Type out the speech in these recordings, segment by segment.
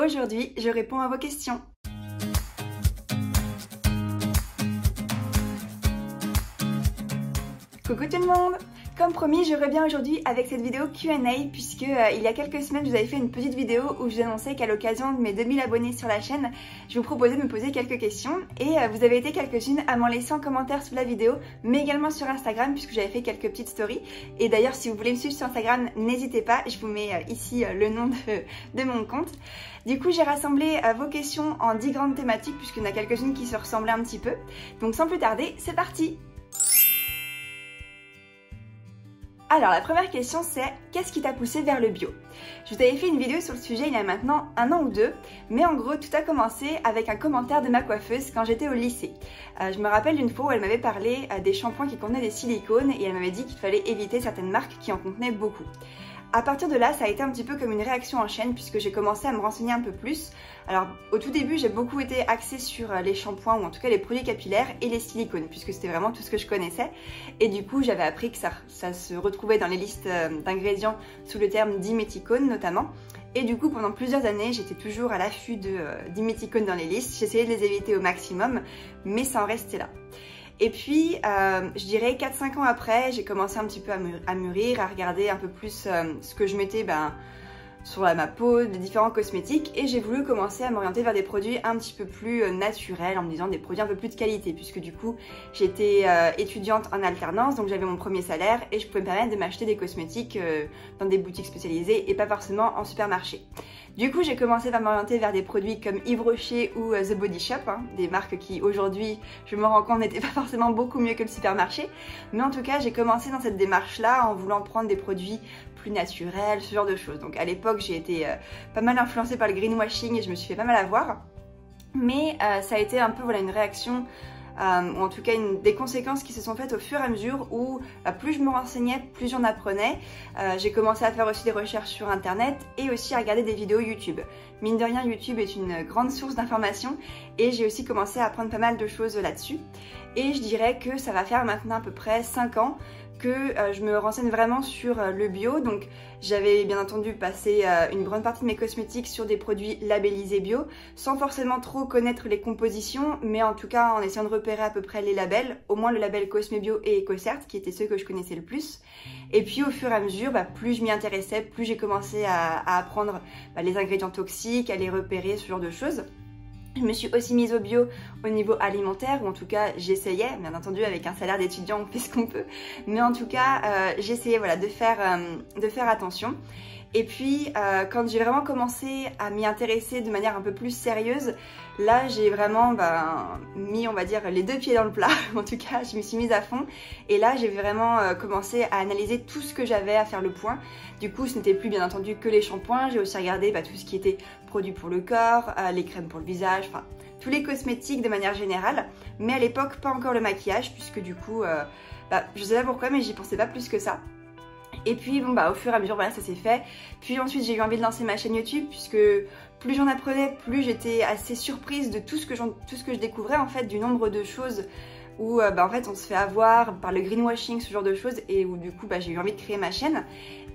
Aujourd'hui, je réponds à vos questions. Coucou tout le monde! Comme promis, je reviens aujourd'hui avec cette vidéo Q&A puisque il y a quelques semaines, je vous avais fait une petite vidéo où je vous annonçais qu'à l'occasion de mes 2000 abonnés sur la chaîne, je vous proposais de me poser quelques questions et vous avez été quelques-unes à m'en laisser en commentaire sous la vidéo, mais également sur Instagram puisque j'avais fait quelques petites stories. Et d'ailleurs, si vous voulez me suivre sur Instagram, n'hésitez pas, je vous mets ici le nom de mon compte. Du coup, j'ai rassemblé vos questions en 10 grandes thématiques puisqu'il y en a quelques-unes qui se ressemblaient un petit peu. Donc sans plus tarder, c'est parti! Alors la première question c'est qu'est-ce qui t'a poussé vers le bio? Je vous avais fait une vidéo sur le sujet il y a maintenant 1 an ou 2, mais en gros tout a commencé avec un commentaire de ma coiffeuse quand j'étais au lycée. Je me rappelle d'une fois où elle m'avait parlé des shampoings qui contenaient des silicones et elle m'avait dit qu'il fallait éviter certaines marques qui en contenaient beaucoup. À partir de là, ça a été un petit peu comme une réaction en chaîne puisque j'ai commencé à me renseigner un peu plus. Alors au tout début, j'ai beaucoup été axée sur les shampoings ou en tout cas les produits capillaires et les silicones puisque c'était vraiment tout ce que je connaissais. Et du coup, j'avais appris que ça se retrouvait dans les listes d'ingrédients sous le terme diméthicone notamment. Et du coup, pendant plusieurs années, j'étais toujours à l'affût de diméthicone dans les listes. J'essayais de les éviter au maximum, mais ça en restait là. Et puis, je dirais 4-5 ans après, j'ai commencé un petit peu à mûrir, à regarder un peu plus ce que je mettais sur ma peau, des différents cosmétiques, et j'ai voulu commencer à m'orienter vers des produits un petit peu plus naturels, en me disant des produits un peu plus de qualité, puisque du coup, j'étais étudiante en alternance, donc j'avais mon premier salaire, et je pouvais me permettre de m'acheter des cosmétiques dans des boutiques spécialisées, et pas forcément en supermarché. Du coup, j'ai commencé à m'orienter vers des produits comme Yves Rocher ou The Body Shop, des marques qui aujourd'hui, je me rends compte, n'étaient pas forcément beaucoup mieux que le supermarché. Mais en tout cas, j'ai commencé dans cette démarche-là en voulant prendre des produits plus naturels, ce genre de choses. Donc à l'époque, j'ai été pas mal influencée par le greenwashing et je me suis fait pas mal avoir. Mais ça a été un peu une réaction... ou en tout cas des conséquences qui se sont faites au fur et à mesure où plus je me renseignais, plus j'en apprenais. J'ai commencé à faire aussi des recherches sur internet et aussi à regarder des vidéos YouTube. Mine de rien, YouTube est une grande source d'informations et j'ai aussi commencé à apprendre pas mal de choses là-dessus. Et je dirais que ça va faire maintenant à peu près 5 ans que je me renseigne vraiment sur le bio. Donc j'avais bien entendu passé une grande partie de mes cosmétiques sur des produits labellisés bio, sans forcément trop connaître les compositions, mais en tout cas en essayant de repérer à peu près les labels, au moins le label Cosmebio et EcoCert, qui étaient ceux que je connaissais le plus. Et puis au fur et à mesure, plus je m'y intéressais, plus j'ai commencé à apprendre les ingrédients toxiques, à les repérer, ce genre de choses. Je me suis aussi mise au bio au niveau alimentaire, ou en tout cas j'essayais, bien entendu avec un salaire d'étudiant on fait ce qu'on peut, mais en tout cas j'essayais de faire attention. Et puis quand j'ai vraiment commencé à m'y intéresser de manière un peu plus sérieuse, là j'ai vraiment mis on va dire les 2 pieds dans le plat, en tout cas je me suis mise à fond et là j'ai vraiment commencé à analyser tout ce que j'avais, à faire le point. Du coup ce n'était plus bien entendu que les shampoings, j'ai aussi regardé tout ce qui était produits pour le corps, les crèmes pour le visage, enfin tous les cosmétiques de manière générale, mais à l'époque pas encore le maquillage puisque du coup je sais pas pourquoi mais j'y pensais pas plus que ça. Et puis au fur et à mesure ça s'est fait. Puis ensuite j'ai eu envie de lancer ma chaîne YouTube puisque plus j'en apprenais, plus j'étais assez surprise de tout ce que je découvrais en fait, du nombre de choses où en fait on se fait avoir par le greenwashing, ce genre de choses, et où du coup j'ai eu envie de créer ma chaîne.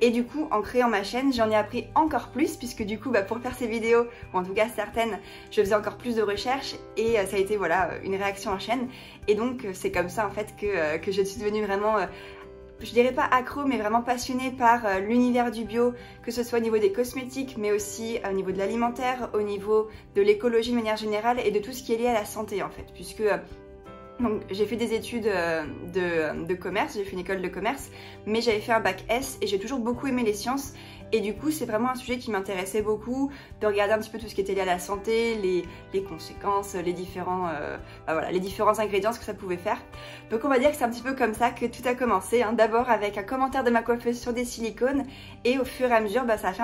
Et du coup en créant ma chaîne j'en ai appris encore plus puisque du coup pour faire ces vidéos, ou en tout cas certaines, je faisais encore plus de recherches et ça a été une réaction en chaîne. Et donc c'est comme ça en fait que je suis devenue vraiment... je dirais pas accro, mais vraiment passionnée par l'univers du bio, que ce soit au niveau des cosmétiques, mais aussi au niveau de l'alimentaire, au niveau de l'écologie de manière générale et de tout ce qui est lié à la santé en fait, puisque donc j'ai fait des études de commerce, j'ai fait une école de commerce, mais j'avais fait un bac S et j'ai toujours beaucoup aimé les sciences. Et du coup, c'est vraiment un sujet qui m'intéressait beaucoup, de regarder un petit peu tout ce qui était lié à la santé, les conséquences, les différents ingrédients, ce que ça pouvait faire. Donc on va dire que c'est un petit peu comme ça que tout a commencé, d'abord avec un commentaire de ma coiffeuse sur des silicones, et au fur et à mesure, ça a fait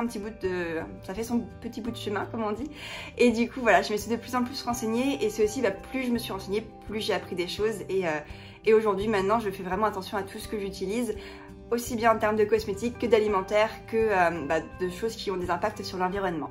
ça fait son petit bout de chemin, comme on dit. Et du coup, je me suis de plus en plus renseignée, et c'est aussi, plus je me suis renseignée, plus j'ai appris des choses, et aujourd'hui, maintenant, je fais vraiment attention à tout ce que j'utilise, aussi bien en termes de cosmétiques que d'alimentaire, que de choses qui ont des impacts sur l'environnement.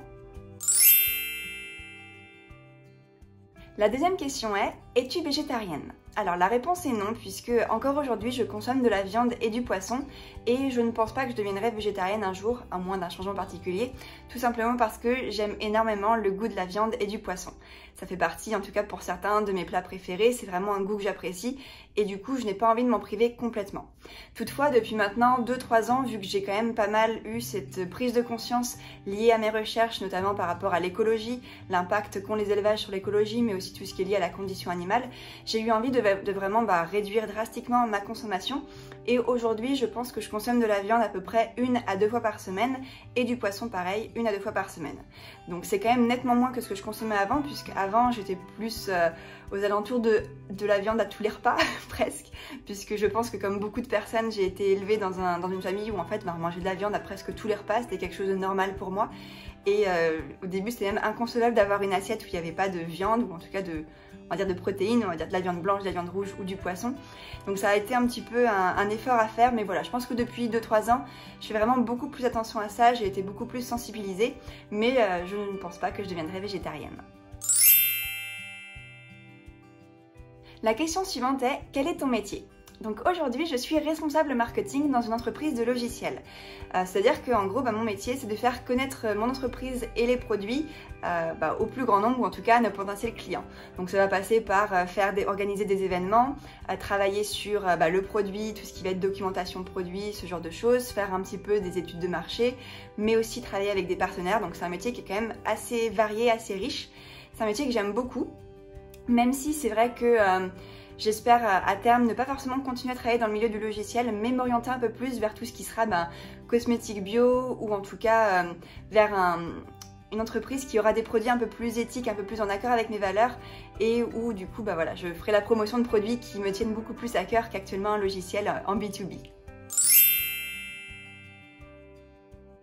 La deuxième question Es-tu végétarienne? Alors la réponse est non, puisque encore aujourd'hui je consomme de la viande et du poisson et je ne pense pas que je deviendrai végétarienne un jour, à moins d'un changement particulier, tout simplement parce que j'aime énormément le goût de la viande et du poisson. Ça fait partie, en tout cas pour certains, de mes plats préférés, c'est vraiment un goût que j'apprécie et du coup je n'ai pas envie de m'en priver complètement. Toutefois, depuis maintenant 2-3 ans, vu que j'ai quand même pas mal eu cette prise de conscience liée à mes recherches, notamment par rapport à l'écologie, l'impact qu'ont les élevages sur l'écologie, mais aussi tout ce qui est lié à la condition animale, j'ai eu envie de vraiment réduire drastiquement ma consommation et aujourd'hui je pense que je consomme de la viande à peu près 1 à 2 fois par semaine et du poisson pareil 1 à 2 fois par semaine. Donc c'est quand même nettement moins que ce que je consommais avant, puisque avant j'étais plus aux alentours de la viande à tous les repas presque, puisque je pense que comme beaucoup de personnes j'ai été élevée dans une famille où en fait manger de la viande à presque tous les repas c'était quelque chose de normal pour moi et au début c'était même inconcevable d'avoir une assiette où il n'y avait pas de viande ou en tout cas on va dire de protéines, on va dire de la viande blanche, de la viande rouge ou du poisson. Donc ça a été un petit peu un effort à faire, mais voilà, je pense que depuis 2-3 ans, je fais vraiment beaucoup plus attention à ça, j'ai été beaucoup plus sensibilisée, mais je ne pense pas que je deviendrai végétarienne. La question suivante est, quel est ton métier ? Donc aujourd'hui, je suis responsable marketing dans une entreprise de logiciels. C'est-à-dire qu'en gros, mon métier, c'est de faire connaître mon entreprise et les produits au plus grand nombre, ou en tout cas à nos potentiels clients. Donc ça va passer par organiser des événements, travailler sur le produit, tout ce qui va être documentation produit, ce genre de choses, faire un petit peu des études de marché, mais aussi travailler avec des partenaires. Donc c'est un métier qui est quand même assez varié, assez riche. C'est un métier que j'aime beaucoup, même si c'est vrai que j'espère à terme ne pas forcément continuer à travailler dans le milieu du logiciel, mais m'orienter un peu plus vers tout ce qui sera cosmétique bio ou en tout cas vers une entreprise qui aura des produits un peu plus éthiques, un peu plus en accord avec mes valeurs et où du coup je ferai la promotion de produits qui me tiennent beaucoup plus à cœur qu'actuellement un logiciel en B2B.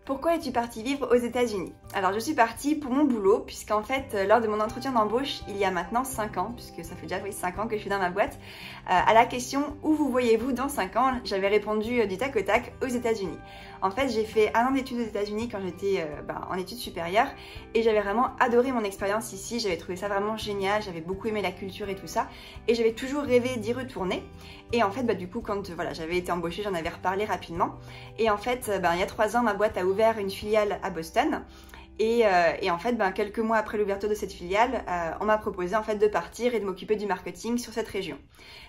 Pourquoi es-tu partie vivre aux États-Unis? Alors je suis partie pour mon boulot, puisqu'en fait lors de mon entretien d'embauche il y a maintenant 5 ans, puisque ça fait déjà 5 ans que je suis dans ma boîte, à la question où vous voyez-vous dans 5 ans, j'avais répondu du tac au tac aux États-Unis. En fait j'ai fait 1 an d'études aux États-Unis quand j'étais en études supérieures et j'avais vraiment adoré mon expérience ici, j'avais trouvé ça vraiment génial, j'avais beaucoup aimé la culture et tout ça et j'avais toujours rêvé d'y retourner. Et en fait du coup quand j'avais été embauchée, j'en avais reparlé rapidement et en fait il y a 3 ans ma boîte a ouvert une filiale à Boston et en fait quelques mois après l'ouverture de cette filiale on m'a proposé en fait de partir et de m'occuper du marketing sur cette région.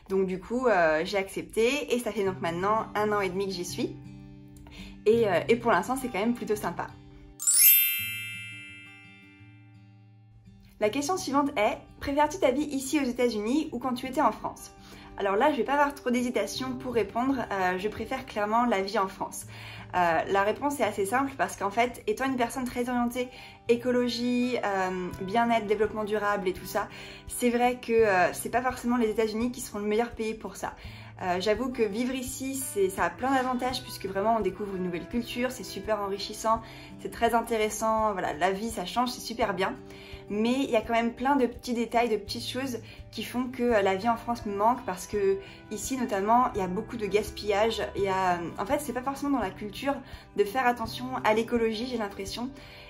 Donc du coup j'ai accepté et ça fait donc maintenant 1 an et demi que j'y suis et pour l'instant c'est quand même plutôt sympa. La question suivante est, préfères-tu ta vie ici aux États-Unis ou quand tu étais en France? Alors là, je vais pas avoir trop d'hésitation pour répondre, je préfère clairement la vie en France. La réponse est assez simple parce qu'en fait, étant une personne très orientée écologie, bien-être, développement durable et tout ça, c'est vrai que c'est pas forcément les États-Unis qui seront le meilleur pays pour ça. J'avoue que vivre ici, ça a plein d'avantages puisque vraiment on découvre une nouvelle culture, c'est super enrichissant, c'est très intéressant, voilà, la vie ça change, c'est super bien. Mais il y a quand même plein de petits détails, de petites choses qui font que la vie en France me manque parce que ici notamment il y a beaucoup de gaspillage. En fait c'est pas forcément dans la culture de faire attention à l'écologie, j'ai l'impression.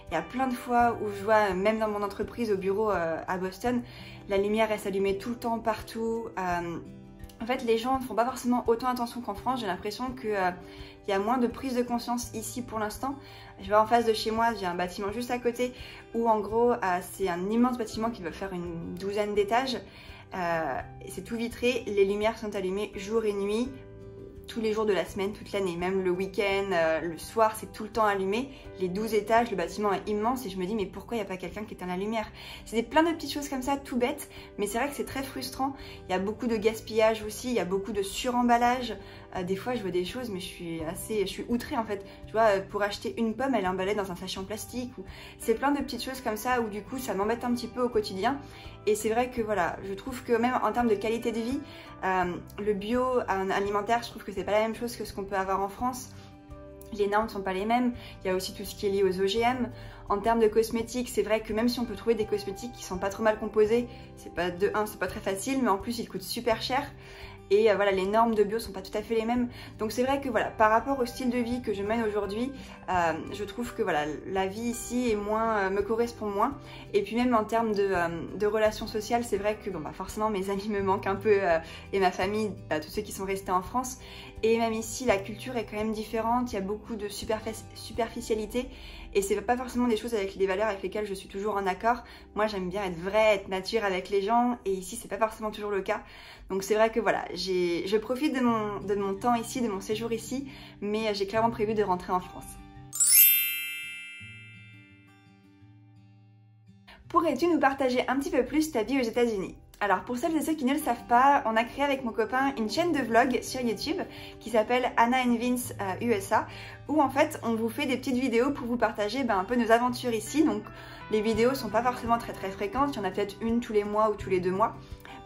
Il y a plein de fois où je vois, même dans mon entreprise au bureau à Boston, la lumière reste allumée tout le temps partout. En fait, les gens ne font pas forcément autant attention qu'en France. J'ai l'impression qu'il y a moins de prise de conscience ici pour l'instant. Je vais en face de chez moi, j'ai un bâtiment juste à côté où en gros c'est un immense bâtiment qui va faire une 12aine d'étages. C'est tout vitré, les lumières sont allumées jour et nuit, tous les jours de la semaine, toute l'année, même le week-end, le soir, c'est tout le temps allumé. Les 12 étages, le bâtiment est immense et je me dis mais pourquoi il n'y a pas quelqu'un qui éteint la lumière? C'est plein de petites choses comme ça, tout bête, mais c'est vrai que c'est très frustrant. Il y a beaucoup de gaspillage aussi, il y a beaucoup de suremballage. Des fois je vois des choses mais je suis outrée en fait. Je vois pour acheter une pomme, elle est emballée dans un sachet en plastique. C'est plein de petites choses comme ça où du coup ça m'embête un petit peu au quotidien. Et c'est vrai que voilà, je trouve que même en termes de qualité de vie, le bio alimentaire, je trouve que c'est pas la même chose que ce qu'on peut avoir en France. Les normes ne sont pas les mêmes, il y a aussi tout ce qui est lié aux OGM. En termes de cosmétiques, c'est vrai que même si on peut trouver des cosmétiques qui sont pas trop mal composés, c'est pas très facile, mais en plus ils coûtent super cher. et voilà, les normes de bio sont pas tout à fait les mêmes. Donc c'est vrai que voilà, par rapport au style de vie que je mène aujourd'hui, je trouve que voilà, la vie ici est moins, me correspond moins. Et puis même en termes de relations sociales, c'est vrai que bon, bah forcément mes amis me manquent un peu et ma famille, tous ceux qui sont restés en France. Et même ici, la culture est quand même différente, il y a beaucoup de superficialité et c'est pas forcément des choses avec des valeurs avec lesquelles je suis toujours en accord. Moi j'aime bien être vraie, être nature avec les gens et ici c'est pas forcément toujours le cas. Donc c'est vrai que voilà, je profite de mon temps ici, de mon séjour ici, mais j'ai clairement prévu de rentrer en France. Pourrais-tu nous partager un petit peu plus ta vie aux États-Unis? Alors pour celles et ceux qui ne le savent pas, on a créé avec mon copain une chaîne de vlog sur YouTube qui s'appelle Anna and Vince USA, où en fait on vous fait des petites vidéos pour vous partager un peu nos aventures ici. Donc les vidéos sont pas forcément très fréquentes, il y en a peut-être une tous les mois ou tous les 2 mois,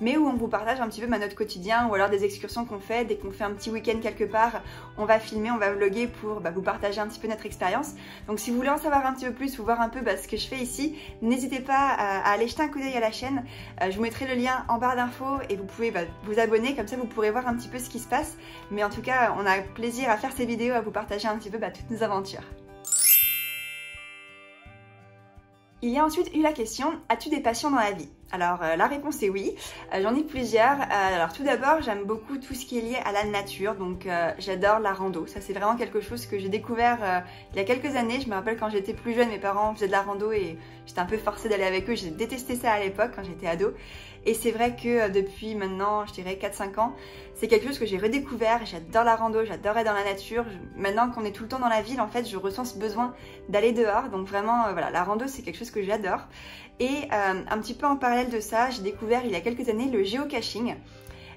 mais où on vous partage un petit peu notre quotidien ou alors des excursions qu'on fait. Dès qu'on fait un petit week-end quelque part, on va filmer, on va vlogger pour vous partager un petit peu notre expérience. Donc si vous voulez en savoir un petit peu plus ou voir un peu ce que je fais ici, n'hésitez pas à aller jeter un coup d'œil à la chaîne. Je vous mettrai le lien en barre d'infos et vous pouvez vous abonner, comme ça vous pourrez voir un petit peu ce qui se passe. Mais en tout cas, on a plaisir à faire ces vidéos, à vous partager un petit peu toutes nos aventures. Il y a ensuite eu la question, as-tu des passions dans la vie? Alors la réponse est oui, j'en ai plusieurs. Alors tout d'abord, j'aime beaucoup tout ce qui est lié à la nature, donc j'adore la rando. Ça c'est vraiment quelque chose que j'ai découvert il y a quelques années. Je me rappelle quand j'étais plus jeune, mes parents faisaient de la rando et j'étais un peu forcée d'aller avec eux. J'ai détesté ça à l'époque quand j'étais ado. Et c'est vrai que depuis maintenant, je dirais 4-5 ans, c'est quelque chose que j'ai redécouvert. J'adore la rando, j'adore être dans la nature. Maintenant qu'on est tout le temps dans la ville, en fait, je ressens ce besoin d'aller dehors. Donc vraiment, voilà, la rando, c'est quelque chose que j'adore. Et un petit peu en parallèle de ça, j'ai découvert il y a quelques années le géocaching.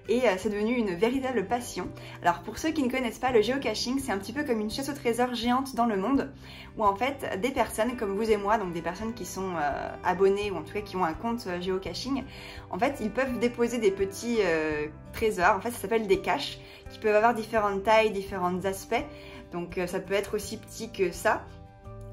Et c'est devenu une véritable passion. Alors pour ceux qui ne connaissent pas, le géocaching, c'est un petit peu comme une chasse au trésor géante dans le monde, où en fait des personnes comme vous et moi, donc des personnes qui sont abonnées ou en tout cas qui ont un compte géocaching, en fait ils peuvent déposer des petits trésors, en fait ça s'appelle des caches, qui peuvent avoir différentes tailles, différents aspects, donc ça peut être aussi petit que ça.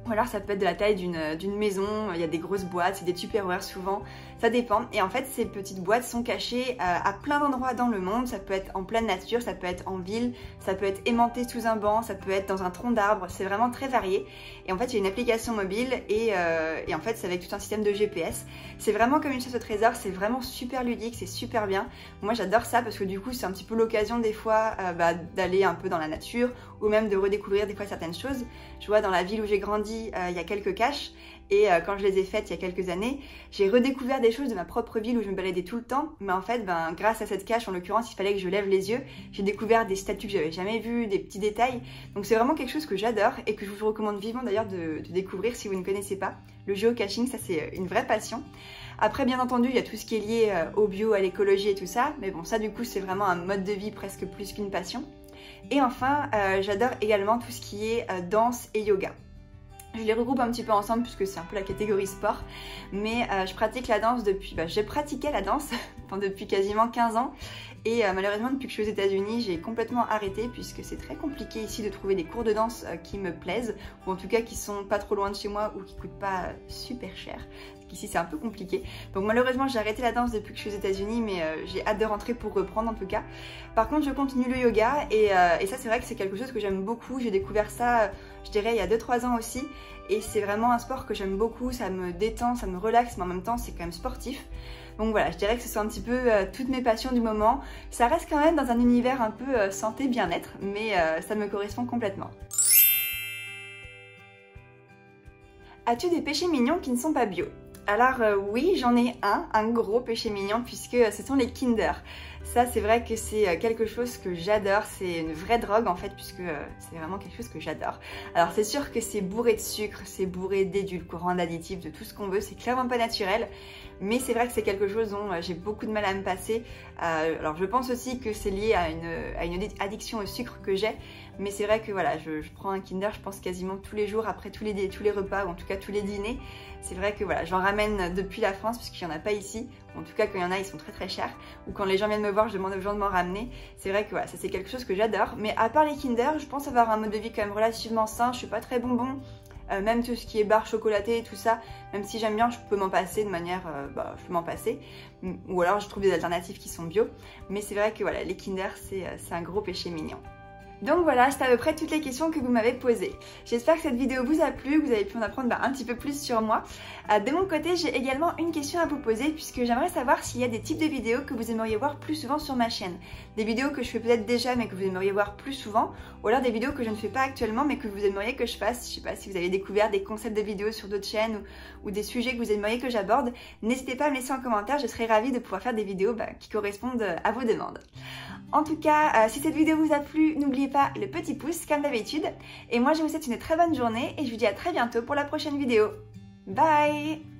Ou alors ça peut être de la taille d'une maison, il y a des grosses boîtes, c'est des tupperwares souvent, ça dépend. Et en fait ces petites boîtes sont cachées à plein d'endroits dans le monde, ça peut être en pleine nature, ça peut être en ville, ça peut être aimanté sous un banc, ça peut être dans un tronc d'arbre, c'est vraiment très varié. Et en fait il y a une application mobile et en fait c'est avec tout un système de GPS. C'est vraiment comme une chasse au trésor, c'est vraiment super ludique, c'est super bien. Moi j'adore ça parce que du coup c'est un petit peu l'occasion des fois d'aller un peu dans la nature ou même de redécouvrir des fois certaines choses. Je vois dans la ville où j'ai grandi, il y a quelques caches et quand je les ai faites il y a quelques années, j'ai redécouvert des choses de ma propre ville où je me baladais tout le temps, mais en fait grâce à cette cache, en l'occurrence il fallait que je lève les yeux, j'ai découvert des statues que j'avais jamais vues, des petits détails, donc c'est vraiment quelque chose que j'adore et que je vous recommande vivement d'ailleurs de découvrir si vous ne connaissez pas. Le géocaching, ça c'est une vraie passion. Après bien entendu il y a tout ce qui est lié au bio, à l'écologie et tout ça, mais bon ça du coup c'est vraiment un mode de vie presque plus qu'une passion. Et enfin, j'adore également tout ce qui est danse et yoga. Je les regroupe un petit peu ensemble puisque c'est un peu la catégorie sport, mais je pratique la danse depuis, j'ai pratiqué la danse depuis quasiment 15 ans et malheureusement depuis que je suis aux États-Unis j'ai complètement arrêté puisque c'est très compliqué ici de trouver des cours de danse qui me plaisent ou en tout cas qui sont pas trop loin de chez moi ou qui coûtent pas super cher. Ici c'est un peu compliqué, donc malheureusement j'ai arrêté la danse depuis que je suis aux États-Unis, mais j'ai hâte de rentrer pour reprendre en tout cas. Par contre je continue le yoga et ça c'est vrai que c'est quelque chose que j'aime beaucoup. J'ai découvert ça je dirais il y a 2-3 ans aussi et c'est vraiment un sport que j'aime beaucoup, ça me détend, ça me relaxe, mais en même temps c'est quand même sportif. Donc voilà, je dirais que ce sont un petit peu toutes mes passions du moment. Ça reste quand même dans un univers un peu santé, bien-être, mais ça me correspond complètement. As-tu des péchés mignons qui ne sont pas bio? Alors oui, j'en ai un gros péché mignon puisque ce sont les Kinder. Ça c'est vrai que c'est quelque chose que j'adore, c'est une vraie drogue en fait puisque c'est vraiment quelque chose que j'adore. Alors c'est sûr que c'est bourré de sucre, c'est bourré d'édulcorants, d'additifs, de tout ce qu'on veut, c'est clairement pas naturel. Mais c'est vrai que c'est quelque chose dont j'ai beaucoup de mal à me passer. Alors je pense aussi que c'est lié à une addiction au sucre que j'ai. Mais c'est vrai que voilà, je prends un Kinder, je pense quasiment tous les jours, après tous les repas, ou en tout cas tous les dîners. C'est vrai que voilà, j'en ramène depuis la France, puisqu'il n'y en a pas ici. En tout cas, quand il y en a, ils sont très chers. Ou quand les gens viennent me voir, je demande aux gens de m'en ramener. C'est vrai que voilà, ça c'est quelque chose que j'adore. Mais à part les Kinder, je pense avoir un mode de vie quand même relativement sain. Je suis pas très bonbon. même tout ce qui est barre chocolatée et tout ça, même si j'aime bien, je peux m'en passer de manière, je peux m'en passer, ou alors je trouve des alternatives qui sont bio, mais c'est vrai que voilà, les Kinder c'est un gros péché mignon. Donc voilà, c'est à peu près toutes les questions que vous m'avez posées. J'espère que cette vidéo vous a plu, que vous avez pu en apprendre un petit peu plus sur moi. De mon côté, j'ai également une question à vous poser puisque j'aimerais savoir s'il y a des types de vidéos que vous aimeriez voir plus souvent sur ma chaîne. Des vidéos que je fais peut-être déjà mais que vous aimeriez voir plus souvent, ou alors des vidéos que je ne fais pas actuellement mais que vous aimeriez que je fasse. Je sais pas si vous avez découvert des concepts de vidéos sur d'autres chaînes ou des sujets que vous aimeriez que j'aborde. N'hésitez pas à me laisser en commentaire, je serais ravie de pouvoir faire des vidéos qui correspondent à vos demandes. En tout cas, si cette vidéo vous a plu, n'oubliez pas le petit pouce comme d'habitude. Et moi je vous souhaite une très bonne journée et je vous dis à très bientôt pour la prochaine vidéo. Bye!